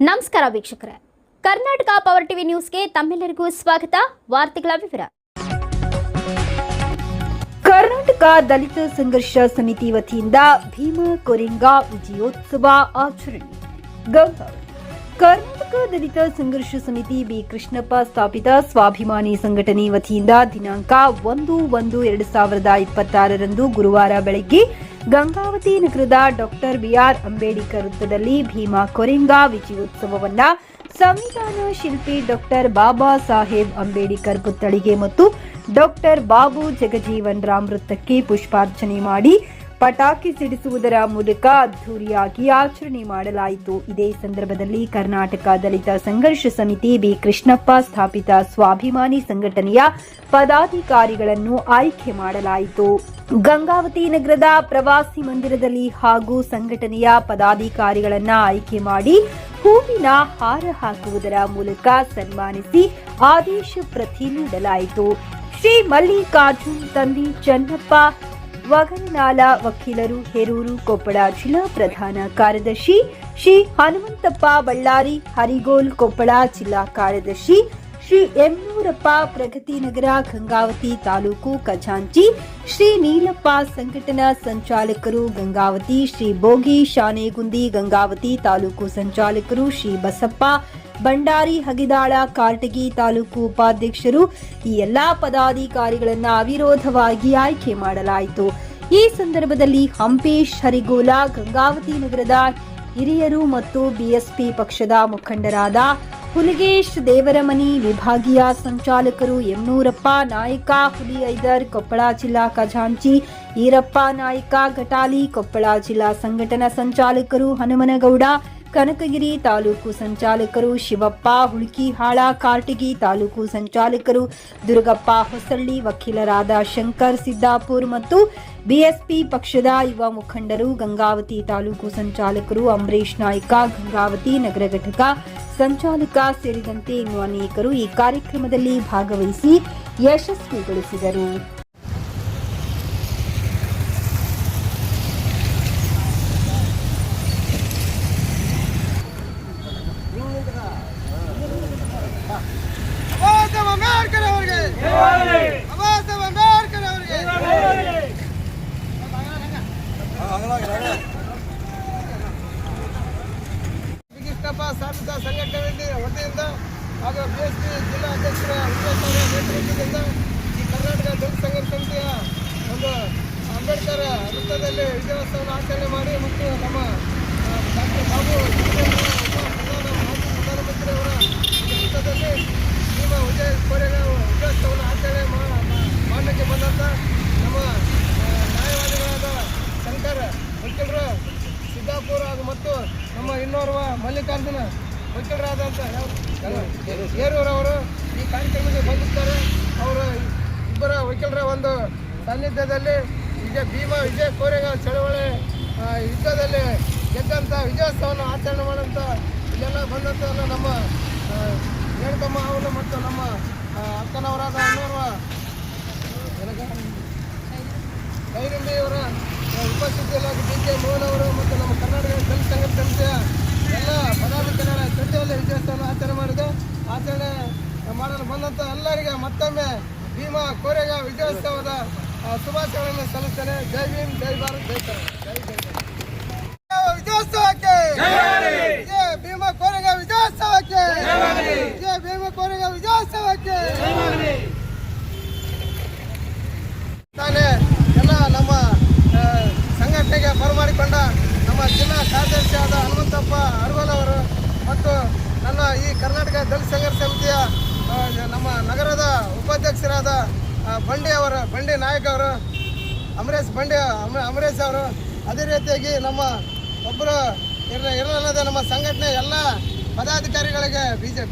ನಮಸ್ಕಾರ ವೀಕ್ಷಕರೇ, Karnataka power TV ನ್ಯೂಸ್ಗೆ ತಮ್ಮೆಲ್ಲರಿಗೂ ಸ್ವಾಗತ. ವಾರ್ತೆಗಳ ವಿವರ. ಕರ್ನಾಟಕ ದಲಿತ ಸಂಘರ್ಷ ಸಮಿತಿ ವತಿಯಿಂದ ಭೀಮಾ ಕೊರೆಂಗಾ ವಿಜಯೋತ್ಸವ ಆಚರಣೆ. ಗಂಗಾವತಿ ಕರ್ನಾಟಕ ದಲಿತ ಸಂಘರ್ಷ ಸಮಿತಿ ಬಿ ಕೃಷ್ಣಪ್ಪ ಸ್ಥಾಪಿತ ಸ್ವಾಭಿಮಾನಿ ಸಂಘಟನೆ ವತಿಯಿಂದ ದಿನಾಂಕ 1/1/2026 ಗುರುವಾರ ಬೆಳಗ್ಗೆ ಗಂಗಾವತಿ ನಗರದ ಡಾಕ್ಟರ್ ಬಿಆರ್ ಅಂಬೇಡ್ಕರ್ ವೃತ್ತದಲ್ಲಿ ಭೀಮಾ ಕೊರೆಂಗಾ ವಿಜಯೋತ್ಸವವನ್ನು ಸಂವಿಧಾನ ಶಿಲ್ಪಿ ಡಾಕ್ಟರ್ ಬಾಬಾ ಸಾಹೇಬ್ ಅಂಬೇಡ್ಕರ್ ಪುತ್ಥಳಿಗೆ ಮತ್ತು ಡಾಕ್ಟರ್ ಬಾಬು ಜಗಜೀವನ್ ರಾಮ್ ವೃತ್ತಕ್ಕೆ ಪುಷ್ಪಾರ್ಚನೆ ಮಾಡಿ ಪಟಾಕಿ ಸಿಡಿಸುವುದರ ಮೂಲಕ ಅದ್ದೂರಿಯಾಗಿ ಆಚರಣೆ ಮಾಡಲಾಯಿತು. ಇದೇ ಸಂದರ್ಭದಲ್ಲಿ ಕರ್ನಾಟಕ ದಲಿತ ಸಂಘರ್ಷ ಸಮಿತಿ ಬಿ ಕೃಷ್ಣಪ್ಪ ಸ್ಥಾಪಿತ ಸ್ವಾಭಿಮಾನಿ ಸಂಘಟನೆಯ ಪದಾಧಿಕಾರಿಗಳನ್ನು ಆಯ್ಕೆ ಮಾಡಲಾಯಿತು. ಗಂಗಾವತಿ ನಗರದ ಪ್ರವಾಸಿ ಮಂದಿರದಲ್ಲಿ ಹಾಗೂ ಸಂಘಟನೆಯ ಪದಾಧಿಕಾರಿಗಳನ್ನು ಆಯ್ಕೆ ಮಾಡಿ ಹೂವಿನ ಹಾರ ಹಾಕುವುದರ ಮೂಲಕ ಸನ್ಮಾನಿಸಿ ಆದೇಶ ಪ್ರತಿ ನೀಡಲಾಯಿತು. ಶ್ರೀ ಮಲ್ಲಿಕಾರ್ಜುನ್ ತಂದಿ ಚನ್ನಪ್ಪ ವಗರನಾಲ ವಕೀಲರು, ಹೇರೂರು, ಕೊಪ್ಪಳ ಜಿಲ್ಲಾ ಪ್ರಧಾನ ಕಾರ್ಯದರ್ಶಿ, ಶ್ರೀ ಹನುಮಂತಪ್ಪ ಬಳ್ಳಾರಿ, ಹರಿಗೋಲ್, ಕೊಪ್ಪಳ ಜಿಲ್ಲಾ ಕಾರ್ಯದರ್ಶಿ, ಶ್ರೀ ಎಮ್ನೂರಪ್ಪ ಪ್ರಗತಿನಗರ, ಗಂಗಾವತಿ ತಾಲೂಕು ಖಜಾಂಚಿ, ಶ್ರೀ ನೀಲಪ್ಪ ಸಂಘಟನಾ ಸಂಚಾಲಕರು ಗಂಗಾವತಿ, ಶ್ರೀ ಬೋಗಿ ಶಾನೇಗುಂದಿ ಗಂಗಾವತಿ ತಾಲೂಕು ಸಂಚಾಲಕರು, ಶ್ರೀ ಬಸಪ್ಪ ಬಂಡಾರಿ ಹಗಿದಾಳ ಕಾರಟಗಿ ತಾಲೂಕು ಉಪಾಧ್ಯಕ್ಷರು, ಈ ಎಲ್ಲಾ ಪದಾಧಿಕಾರಿಗಳನ್ನು ಅವಿರೋಧವಾಗಿ ಆಯ್ಕೆ ಮಾಡಲಾಯಿತು. ಈ ಸಂದರ್ಭದಲ್ಲಿ ಹಂಪೇಶ್ ಹರಿಗೋಲ, ಗಂಗಾವತಿ ನಗರದ ಹಿರಿಯರು ಮತ್ತು ಬಿಎಸ್ಪಿ ಪಕ್ಷದ ಮುಖಂಡರಾದ ಹುಲಿಗೇಶ್ ದೇವರಮನಿ, ವಿಭಾಗೀಯ ಸಂಚಾಲಕರು ಯಮನೂರಪ್ಪ ನಾಯಕ, ಹುಲಿ ಐದರ್, ಕೊಪ್ಪಳ ಜಿಲ್ಲಾ ಖಜಾಂಚಿ ಈರಪ್ಪ ನಾಯಕ, ಘಟಾಲಿ, ಕೊಪ್ಪಳ ಜಿಲ್ಲಾ ಸಂಘಟನಾ ಸಂಚಾಲಕರು ಹನುಮನಗೌಡ, ಕನಕಗಿರಿ ತಾಲೂಕು ಸಂಚಾಲಕರು ಶಿವಪ್ಪ ಹುಳ್ಕಿಹಾಳ, ಕಾರಟಗಿ ತಾಲೂಕು ಸಂಚಾಲಕರು ದುರ್ಗಪ್ಪ ಹೊಸಳ್ಳಿ, ವಕೀಲರಾದ ಶಂಕರ್ ಸಿದ್ದಾಪುರ್ ಮತ್ತು ಬಿಎಸ್ಪಿ ಪಕ್ಷದ ಯುವ ಮುಖಂಡರು, ಗಂಗಾವತಿ ತಾಲೂಕು ಸಂಚಾಲಕರು ಅಂಬರೀಶ್ ನಾಯ್ಕ, ಗಂಗಾವತಿ ನಗರ ಘಟಕ ಸಂಚಾಲಕ ಸೇರಿದಂತೆ ಇನ್ನು ಅನೇಕರು ಈ ಕಾರ್ಯಕ್ರಮದಲ್ಲಿ ಭಾಗವಹಿಸಿ ಯಶಸ್ವಿಗೊಳಿಸಿದರು. ಸ್ಥಾಪಿತ ಸಂಘಟನೆ ವತಿಯಿಂದ ಹಾಗೂ ಬಿಎಸ್ಪಿ ಜಿಲ್ಲಾ ಅಧ್ಯಕ್ಷರ ನೇತೃತ್ವದಿಂದ ಈ ಕರ್ನಾಟಕ ದಲಿತ ಸಂಘರ್ಷ ಸಮಿತಿಯ ಒಂದು ಅಂಬೇಡ್ಕರ್ ವೃತ್ತದಲ್ಲಿ ವಿಜಯೋತ್ಸವವನ್ನು ಆಚರಣೆ ಮಾಡಿ ಮತ್ತು ನಮ್ಮ ಡಾಕ್ಟರ್ ಬಾಬು ಪ್ರಧಾನಮಂತ್ರಿ ಅವರ ವೃತ್ತದಲ್ಲಿ ಭೀಮಾ ವಿಜಯೋತ್ಸವವನ್ನು ಆಚರಣೆ ಮಾಡಲಿಕ್ಕೆ ಬಂದಂಥ ನಮ್ಮ ನ್ಯಾಯವಾದಿಗಳಾದ ಶಂಕರ್ ವಕೀಲರು ಸಿದ್ದಾಪುರ ಹಾಗೂ ಮತ್ತು ನಮ್ಮ ಇನ್ನೋರ್ವ ಮಲ್ಲಿಕಾರ್ಜುನ ವಕೀಲರಾದಂಥ ಹೇರೂರವರು ಈ ಕಾರ್ಯಕ್ರಮಕ್ಕೆ ಬಂದಿದ್ದಾರೆ. ಅವರು ಇಬ್ಬರ ವಕೀಲರ ಒಂದು ಸಾನ್ನಿಧ್ಯದಲ್ಲಿ ಭೀಮಾ ವಿಜಯ ಕೋರೆಗಾಂವ್ ಚಳವಳಿ ಯುದ್ಧದಲ್ಲಿ ಗೆದ್ದಂಥ ವಿಜಯೋತ್ಸವವನ್ನು ಆಚರಣೆ ಮಾಡೋಂಥ ಇಲ್ಲೆಲ್ಲ ಬಂದಂಥ ನಮ್ಮ ರೇಣುಕಮ್ಮ ಅವರು ಮತ್ತು ನಮ್ಮ ಅಕ್ಕನವರಾದ ಇನ್ನೋರ್ವ ಕೈರಿಂಬಿಯವರ ಉಪಸ್ಥಿತಿಯಲ್ಲಿ ಡಿ.ಕೆ. ಮೋಹನ್ ಅವರು ಮತ್ತು ನಮ್ಮ ಕರ್ನಾಟಕ ದಲಿತ ಸಂಘರ್ಷ ಸಮಿತಿಯ ಎಲ್ಲ ಪದಾಧಿಕಾರಿಗಳ ಜೊತೆಯಲ್ಲಿ ವಿಜಯೋತ್ಸವವನ್ನು ಆಚರಣೆ ಮಾಡಲು ಬಂದಂಥ ಎಲ್ಲರಿಗೆ ಮತ್ತೊಮ್ಮೆ ಭೀಮಾ ಕೋರೆಗಾಂವ್ ವಿಜಯೋತ್ಸವದ ಶುಭಾಶಯಗಳನ್ನು ಸಲ್ಲಿಸ್ತೇನೆ. ಜೈ ಭೀಮ್, ಜೈ ಭಾರತ್, ಜೈ ವಿಜಯೋತ್ಸವಕ್ಕೆ, ಜೈ ಭೀಮಾ ಕೋರೆಗಾಂವ್ ವಿಜಯೋತ್ಸವಕ್ಕೆ, ಜೈ ಭೀಮಾ ಕೋರೆಗಾಂವ್ ವಿಜಯೋತ್ಸವಕ್ಕೆ. ತಾನೇ ಎಲ್ಲ ನಮ್ಮ ಸಂಘಟನೆಗೆ ಬರಮಾಡಿಕೊಂಡ ನಮ್ಮ ಜಿಲ್ಲಾ ಕಾರ್ಯದರ್ಶಿಯಾದ ಹನುಮಂತಪ್ಪ ಅರ್ಗೋಲ್ ಅವರು ಮತ್ತು ನನ್ನ ಈ ಕರ್ನಾಟಕ ದಲಿತ ಸಂಘರ್ಷ ಸಮಿತಿಯ ನಮ್ಮ ನಗರದ ಉಪಾಧ್ಯಕ್ಷರಾದ ಬಂಡಿ ನಾಯಕ್ ಅವರು, ಅಮರೇಶ್ ಅವರು, ಅದೇ ರೀತಿಯಾಗಿ ನಮ್ಮ ಒಬ್ಬರು ಇರಲಲ್ಲದೆ ನಮ್ಮ ಸಂಘಟನೆ ಎಲ್ಲ ಪದಾಧಿಕಾರಿಗಳಿಗೆ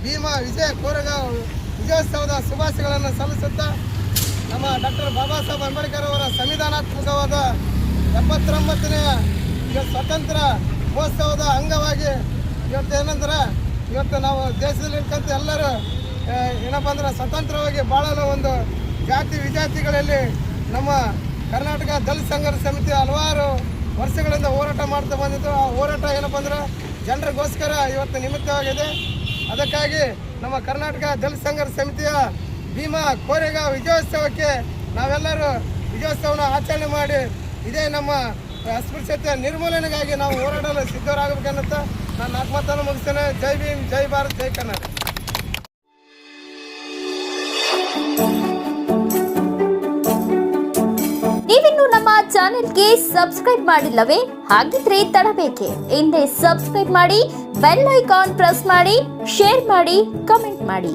ಭೀಮಾ ವಿಜಯ ಕೋರೆಗಾಂವ್ ವಿಜಯೋತ್ಸವದ ಶುಭಾಶಯಗಳನ್ನು ಸಲ್ಲಿಸುತ್ತಾ ನಮ್ಮ ಡಾಕ್ಟರ್ ಬಾಬಾ ಸಾಹೇಬ್ ಅಂಬೇಡ್ಕರ್ ಅವರ ಸಂವಿಧಾನಾತ್ಮಕವಾದ 79ನೇ ಸ್ವತಂತ್ರ ಮಹೋತ್ಸವದ ಅಂಗವಾಗಿ ಇವತ್ತು ನಾವು ದೇಶದಲ್ಲಿರ್ತಕ್ಕಂಥ ಎಲ್ಲರೂ ಏನಪ್ಪ ಅಂದ್ರೆ ಸ್ವತಂತ್ರವಾಗಿ ಬಾಳಲು ಒಂದು ಜಾತಿ ವಿಜಾತಿಗಳಲ್ಲಿ ನಮ್ಮ ಕರ್ನಾಟಕ ದಲಿತ ಸಂಘರ್ಷ ಸಮಿತಿ ಹಲವಾರು ವರ್ಷಗಳಿಂದ ಹೋರಾಟ ಮಾಡ್ತಾ ಬಂದಿದ್ದು. ಆ ಹೋರಾಟ ಏನಪ್ಪ ಅಂದ್ರೆ ಜನರಿಗೋಸ್ಕರ ಇವತ್ತು ನಿಮಿತ್ತವಾಗಿದೆ. ಅದಕ್ಕಾಗಿ ನಮ್ಮ ಕರ್ನಾಟಕ ದಲಿತ ಸಂಘರ್ಷ ಸಮಿತಿಯ ಭೀಮಾ ಕೋರೆಗಾಂವ್ ವಿಜಯೋತ್ಸವಕ್ಕೆ ನಾವೆಲ್ಲರೂ ವಿಜಯೋತ್ಸವನ ಆಚರಣೆ ಮಾಡಿ ಇದೇ ನಮ್ಮ ಅಸ್ಪೃಶ್ಯತೆ ನಿರ್ಮೂಲನೆಗಾಗಿ ನಾವು ಹೋರಾಡಲು ಸಿದ್ಧರಾಗಬೇಕನ್ನುತ್ತ ನಾನು 4 ಮಾತನ್ನು ಮುಗಿಸ್ತೇನೆ. ಜೈ ಭೀಮ್, ಜೈ ಭಾರತ್, ಜೈ ಕರ್ನಾಟಕ. ನೀವಿನ್ನು ನಮ್ಮ ಚಾನೆಲ್ಗೆ ಸಬ್ಸ್ಕ್ರೈಬ್ ಮಾಡಿಲ್ಲವೇ? ಹಾಗಿದ್ರೆ ತಡಬೇಕೆ? ಹಿಂದೆ ಸಬ್ಸ್ಕ್ರೈಬ್ ಮಾಡಿ, ಬೆಲ್ ಐಕಾನ್ ಪ್ರೆಸ್ ಮಾಡಿ, ಶೇರ್ ಮಾಡಿ, ಕಮೆಂಟ್ ಮಾಡಿ.